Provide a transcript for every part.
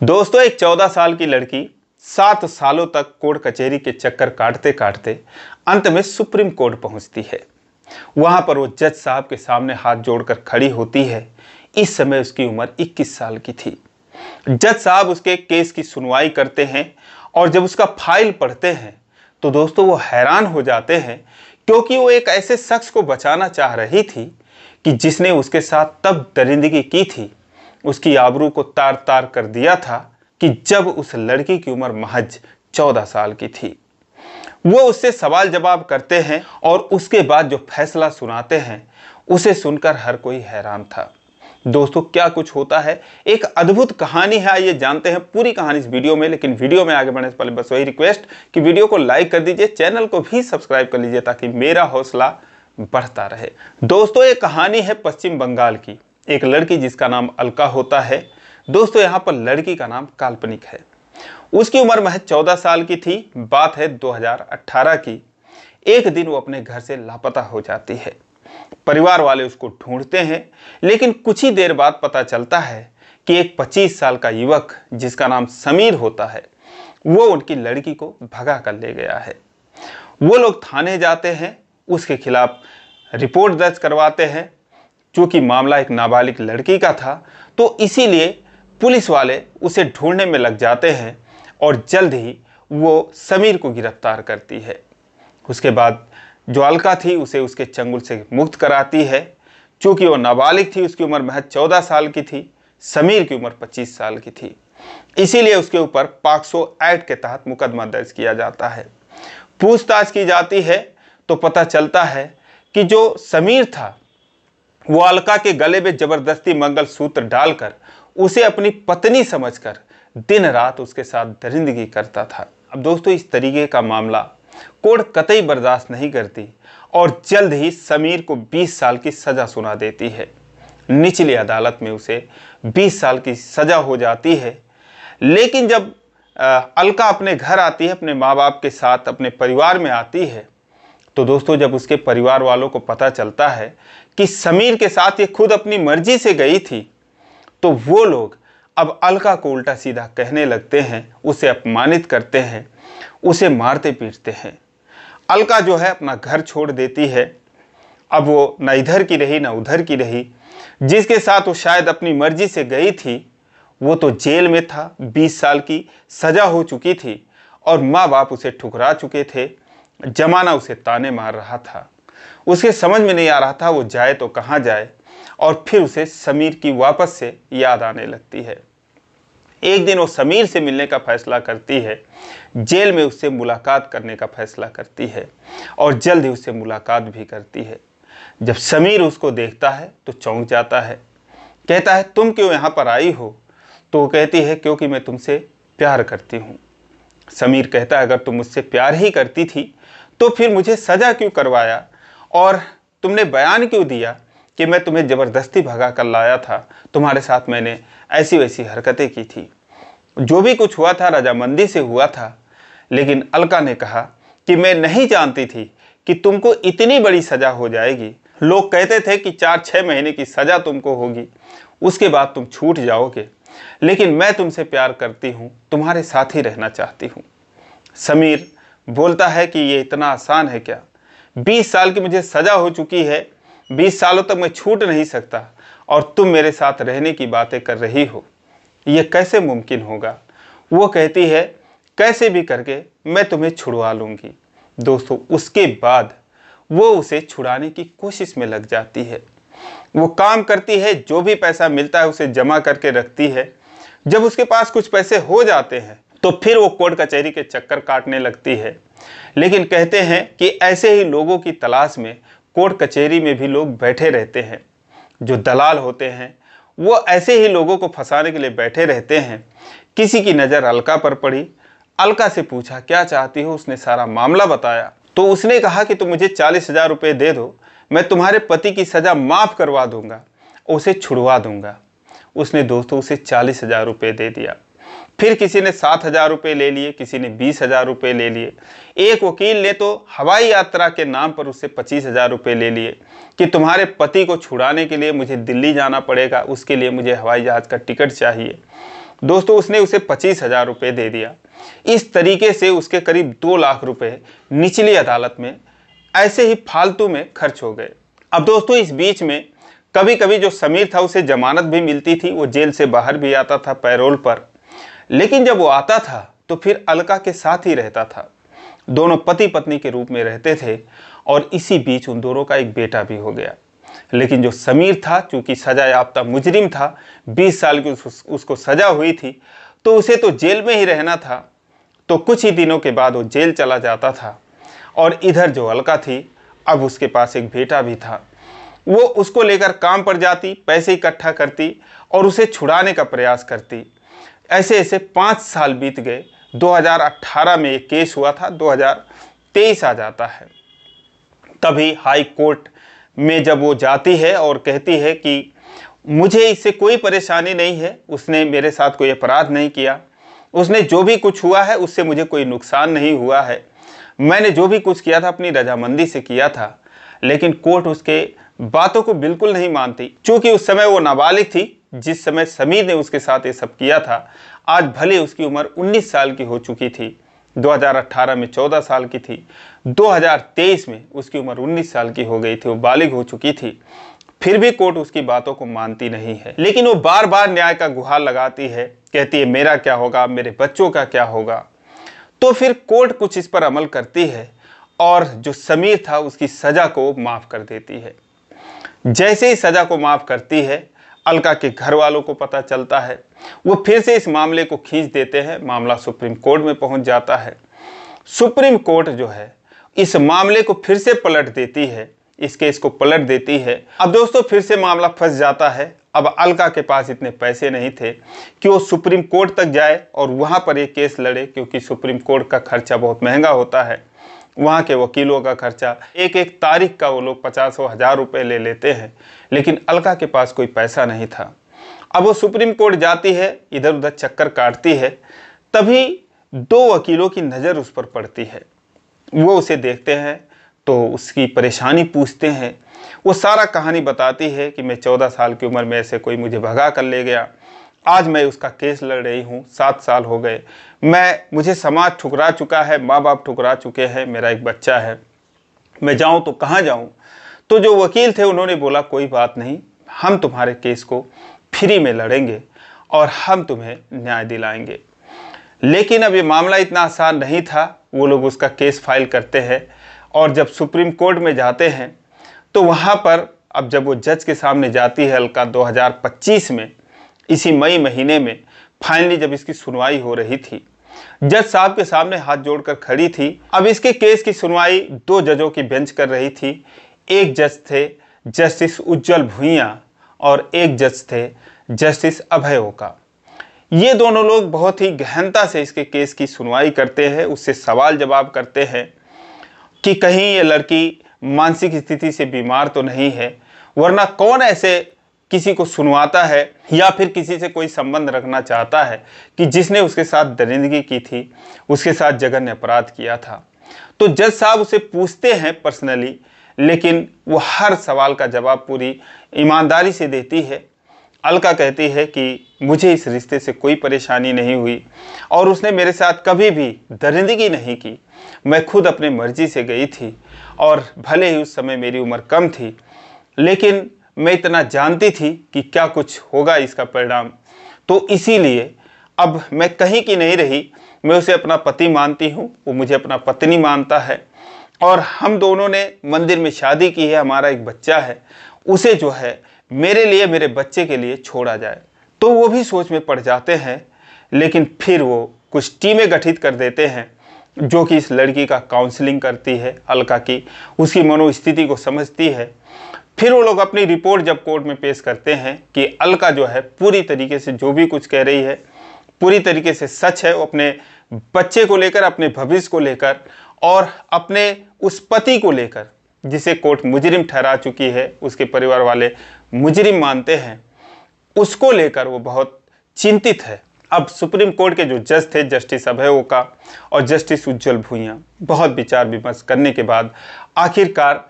दोस्तों, एक 14 साल की लड़की 7 सालों तक कोर्ट कचहरी के चक्कर काटते काटते अंत में सुप्रीम कोर्ट पहुंचती है। वहां पर वो जज साहब के सामने हाथ जोड़कर खड़ी होती है। इस समय उसकी उम्र 21 साल की थी। जज साहब उसके केस की सुनवाई करते हैं और जब उसका फाइल पढ़ते हैं तो दोस्तों वो हैरान हो जाते हैं, क्योंकि वो एक ऐसे शख्स को बचाना चाह रही थी कि जिसने उसके साथ तब दरिंदगी की थी, उसकी आबरू को तार तार कर दिया था कि जब उस लड़की की उम्र महज 14 साल की थी। वो उससे सवाल जवाब करते हैं और उसके बाद जो फैसला सुनाते हैं उसे सुनकर हर कोई हैरान था। दोस्तों, क्या कुछ होता है, एक अद्भुत कहानी है। आइए जानते हैं पूरी कहानी इस वीडियो में। लेकिन वीडियो में आगे बढ़ने से पहले बस वही रिक्वेस्ट कि वीडियो को लाइक कर दीजिए, चैनल को भी सब्सक्राइब कर लीजिए ताकि मेरा हौसला बढ़ता रहे। दोस्तों, एक कहानी है पश्चिम बंगाल की। एक लड़की जिसका नाम अलका होता है। दोस्तों, यहाँ पर लड़की का नाम काल्पनिक है। उसकी उम्र महज 14 साल की थी। बात है 2018 की। एक दिन वो अपने घर से लापता हो जाती है। परिवार वाले उसको ढूंढते हैं, लेकिन कुछ ही देर बाद पता चलता है कि एक 25 साल का युवक जिसका नाम समीर होता है वो उनकी लड़की को भगा कर ले गया है। वो लोग थाने जाते हैं, उसके खिलाफ रिपोर्ट दर्ज करवाते हैं। चूंकि मामला एक नाबालिग लड़की का था तो इसीलिए पुलिस वाले उसे ढूंढने में लग जाते हैं और जल्द ही वो समीर को गिरफ्तार करती है। उसके बाद जो अलका थी उसे उसके चंगुल से मुक्त कराती है। चूंकि वो नाबालिग थी, उसकी उम्र महज 14 साल की थी, समीर की उम्र 25 साल की थी, इसीलिए उसके ऊपर पॉक्सो एक्ट के तहत मुकदमा दर्ज किया जाता है। पूछताछ की जाती है तो पता चलता है कि जो समीर था वो अलका के गले में जबरदस्ती मंगलसूत्र डालकर उसे अपनी पत्नी समझकर दिन रात उसके साथ दरिंदगी करता था। अब दोस्तों, इस तरीके का मामला कोर्ट कतई बर्दाश्त नहीं करती और जल्द ही समीर को 20 साल की सजा सुना देती है। निचली अदालत में उसे 20 साल की सजा हो जाती है। लेकिन जब अलका अपने घर आती है, अपने माँ बाप के साथ अपने परिवार में आती है, तो दोस्तों जब उसके परिवार वालों को पता चलता है कि समीर के साथ ये खुद अपनी मर्जी से गई थी, तो वो लोग अब अलका को उल्टा सीधा कहने लगते हैं, उसे अपमानित करते हैं, उसे मारते पीटते हैं। अलका जो है अपना घर छोड़ देती है। अब वो न इधर की रही न उधर की रही। जिसके साथ वो शायद अपनी मर्जी से गई थी वो तो जेल में था, 20 साल की सजा हो चुकी थी और माँ बाप उसे ठुकरा चुके थे। जमाना उसे ताने मार रहा था। उसे समझ में नहीं आ रहा था वो जाए तो कहाँ जाए। और फिर उसे समीर की वापस से याद आने लगती है। एक दिन वो समीर से मिलने का फैसला करती है, जेल में उससे मुलाकात करने का फैसला करती है और जल्द ही उससे मुलाकात भी करती है। जब समीर उसको देखता है तो चौंक जाता है। कहता है, तुम क्यों यहाँ पर आई हो? तो वो कहती है, क्योंकि मैं तुमसे प्यार करती हूँ। समीर कहता है, अगर तुम मुझसे प्यार ही करती थी तो फिर मुझे सजा क्यों करवाया और तुमने बयान क्यों दिया कि मैं तुम्हें ज़बरदस्ती भगा कर लाया था, तुम्हारे साथ मैंने ऐसी वैसी हरकतें की थी। जो भी कुछ हुआ था रजामंदी से हुआ था। लेकिन अलका ने कहा कि मैं नहीं जानती थी कि तुमको इतनी बड़ी सज़ा हो जाएगी। लोग कहते थे कि 4-6 महीने की सज़ा तुमको होगी, उसके बाद तुम छूट जाओगे, लेकिन मैं तुमसे प्यार करती हूँ, तुम्हारे साथ ही रहना चाहती हूँ। समीर बोलता है कि ये इतना आसान है क्या? 20 साल की मुझे सज़ा हो चुकी है, 20 सालों तक मैं छूट नहीं सकता और तुम मेरे साथ रहने की बातें कर रही हो, ये कैसे मुमकिन होगा? वो कहती है, कैसे भी करके मैं तुम्हें छुड़वा लूँगी। दोस्तों, उसके बाद वो उसे छुड़ाने की कोशिश में लग जाती है। वो काम करती है, जो भी पैसा मिलता है उसे जमा करके रखती है। जब उसके पास कुछ पैसे हो जाते हैं तो फिर वो कोर्ट कचहरी के चक्कर काटने लगती है। लेकिन कहते हैं कि ऐसे ही लोगों की तलाश में कोर्ट कचहरी में भी लोग बैठे रहते हैं। जो दलाल होते हैं वो ऐसे ही लोगों को फंसाने के लिए बैठे रहते हैं। किसी की नज़र अलका पर पड़ी। अलका से पूछा, क्या चाहती हो? उसने सारा मामला बताया। तो उसने कहा कि तुम मुझे 40,000 रुपये दे दो, मैं तुम्हारे पति की सज़ा माफ़ करवा दूंगा, उसे छुड़वा दूंगा। उसने दोस्तों उसे 40,000 रुपये दे दिया। फिर किसी ने 7,000 रुपये ले लिए, किसी ने 20,000 रुपये ले लिए। एक वकील ने तो हवाई यात्रा के नाम पर उससे 25,000 रुपये ले लिए कि तुम्हारे पति को छुड़ाने के लिए मुझे दिल्ली जाना पड़ेगा, उसके लिए मुझे हवाई जहाज़ का टिकट चाहिए। दोस्तों उसने उसे 25,000 रुपये दे दिया। इस तरीके से उसके करीब 2 लाख रुपए निचली अदालत में ऐसे ही फालतू में खर्च हो गए। अब दोस्तों इस बीच में कभी कभी जो समीर था उसे जमानत भी मिलती थी, वो जेल से बाहर भी आता था पैरोल पर। लेकिन जब वो आता था तो फिर अलका के साथ ही रहता था। दोनों पति पत्नी के रूप में रहते थे और इसी बीच उन दोनों का एक बेटा भी हो गया। लेकिन जो समीर था, चूंकि सजा याफ्ता मुजरिम था, 20 साल की उसको सजा हुई थी, तो उसे तो जेल में ही रहना था। तो कुछ ही दिनों के बाद वो जेल चला जाता था। और इधर जो अलका थी, अब उसके पास एक बेटा भी था। वो उसको लेकर काम पर जाती, पैसे इकट्ठा करती और उसे छुड़ाने का प्रयास करती। ऐसे ऐसे 5 साल बीत गए। 2018 में एक केस हुआ था, 2023 आ जाता है। तभी हाई कोर्ट में जब वो जाती है और कहती है कि मुझे इससे कोई परेशानी नहीं है, उसने मेरे साथ कोई अपराध नहीं किया, उसने जो भी कुछ हुआ है उससे मुझे कोई नुकसान नहीं हुआ है, मैंने जो भी कुछ किया था अपनी रजामंदी से किया था। लेकिन कोर्ट उसके बातों को बिल्कुल नहीं मानती। चूंकि उस समय वो नाबालिग थी जिस समय समीर ने उसके साथ ये सब किया था। आज भले उसकी उम्र 19 साल की हो चुकी थी, 2018 में 14 साल की थी, 2023 में उसकी उम्र 19 साल की हो गई थी, वो बालिग हो चुकी थी। फिर भी कोर्ट उसकी बातों को मानती नहीं है। लेकिन वो बार बार न्याय का गुहार लगाती है, कहती है मेरा क्या होगा, मेरे बच्चों का क्या होगा। तो फिर कोर्ट कुछ इस पर अमल करती है और जो समीर था उसकी सजा को माफ कर देती है। जैसे ही सजा को माफ करती है, अलका के घर वालों को पता चलता है। वो फिर से इस मामले को खींच देते हैं, मामला सुप्रीम कोर्ट में पहुंच जाता है। सुप्रीम कोर्ट जो है इस मामले को फिर से पलट देती है, इस केस को पलट देती है। अब दोस्तों फिर से मामला फंस जाता है। अब अलका के पास इतने पैसे नहीं थे कि वो सुप्रीम कोर्ट तक जाए और वहां पर एक केस लड़े, क्योंकि सुप्रीम कोर्ट का खर्चा बहुत महंगा होता है। वहाँ के वकीलों का खर्चा, एक एक तारीख का वो लोग 50,000 रुपये ले लेते हैं। लेकिन अलका के पास कोई पैसा नहीं था। अब वो सुप्रीम कोर्ट जाती है, इधर उधर चक्कर काटती है, तभी 2 वकीलों की नज़र उस पर पड़ती है। वो उसे देखते हैं तो उसकी परेशानी पूछते हैं। वो सारा कहानी बताती है कि मैं 14 साल की उम्र में ऐसे कोई मुझे भगा कर ले गया, आज मैं उसका केस लड़ रही हूँ, 7 साल हो गए, मुझे समाज ठुकरा चुका है, माँ बाप ठुकरा चुके हैं, मेरा एक बच्चा है, मैं जाऊँ तो कहाँ जाऊँ। तो जो वकील थे उन्होंने बोला कोई बात नहीं, हम तुम्हारे केस को फ्री में लड़ेंगे और हम तुम्हें न्याय दिलाएंगे। लेकिन अब ये मामला इतना आसान नहीं था। वो लोग उसका केस फाइल करते हैं और जब सुप्रीम कोर्ट में जाते हैं तो वहाँ पर अब जब वो जज के सामने जाती है अलका 2025 में, इसी मई महीने में फाइनली जब इसकी सुनवाई हो रही थी, जज साहब के सामने हाथ जोड़कर खड़ी थी। अब इसके केस की सुनवाई 2 जजों की बेंच कर रही थी। एक जज थे जस्टिस उज्जवल भुइयां और एक जज थे जस्टिस अभय ओका। ये दोनों लोग बहुत ही गहनता से इसके केस की सुनवाई करते हैं, उससे सवाल जवाब करते हैं कि कहीं ये लड़की मानसिक स्थिति से बीमार तो नहीं है, वरना कौन ऐसे किसी को सुनवाता है या फिर किसी से कोई संबंध रखना चाहता है कि जिसने उसके साथ दरिंदगी की थी, उसके साथ जघन्य अपराध किया था। तो जज साहब उसे पूछते हैं पर्सनली, लेकिन वो हर सवाल का जवाब पूरी ईमानदारी से देती है। अलका कहती है कि मुझे इस रिश्ते से कोई परेशानी नहीं हुई और उसने मेरे साथ कभी भी दरिंदगी नहीं की, मैं खुद अपने मर्जी से गई थी और भले ही उस समय मेरी उम्र कम थी, लेकिन मैं इतना जानती थी कि क्या कुछ होगा इसका परिणाम। तो इसीलिए अब मैं कहीं की नहीं रही, मैं उसे अपना पति मानती हूँ, वो मुझे अपना पत्नी मानता है और हम दोनों ने मंदिर में शादी की है, हमारा एक बच्चा है, उसे जो है मेरे लिए, मेरे बच्चे के लिए छोड़ा जाए। तो वो भी सोच में पड़ जाते हैं। लेकिन फिर वो कुछ टीमें गठित कर देते हैं जो कि इस लड़की का काउंसलिंग करती है, अलका की, उसकी मनोस्थिति को समझती है। फिर वो लोग अपनी रिपोर्ट जब कोर्ट में पेश करते हैं कि अलका जो है पूरी तरीके से जो भी कुछ कह रही है पूरी तरीके से सच है। वो अपने बच्चे को लेकर, अपने भविष्य को लेकर और अपने उस पति को लेकर जिसे कोर्ट मुजरिम ठहरा चुकी है, उसके परिवार वाले मुजरिम मानते हैं, उसको लेकर वो बहुत चिंतित है। अब सुप्रीम कोर्ट के जो जज थे जस्टिस अभय ओका और जस्टिस उज्जवल भुइयां, बहुत विचार विमर्श करने के बाद आखिरकार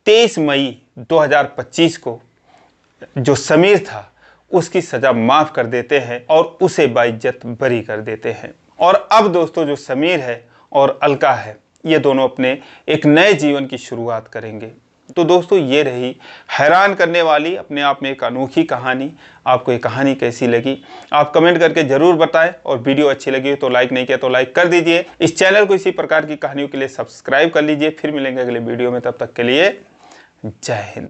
23 मई 2025 को जो समीर था उसकी सजा माफ कर देते हैं और उसे बाइज्जत बरी कर देते हैं। और अब दोस्तों जो समीर है और अलका है, ये दोनों अपने एक नए जीवन की शुरुआत करेंगे। तो दोस्तों ये रही हैरान करने वाली, अपने आप में एक अनोखी कहानी। आपको ये कहानी कैसी लगी आप कमेंट करके जरूर बताएं, और वीडियो अच्छी लगी हो तो लाइक नहीं किया तो लाइक कर दीजिए। इस चैनल को इसी प्रकार की कहानियों के लिए सब्सक्राइब कर लीजिए। फिर मिलेंगे अगले वीडियो में, तब तक के लिए जय हिंद।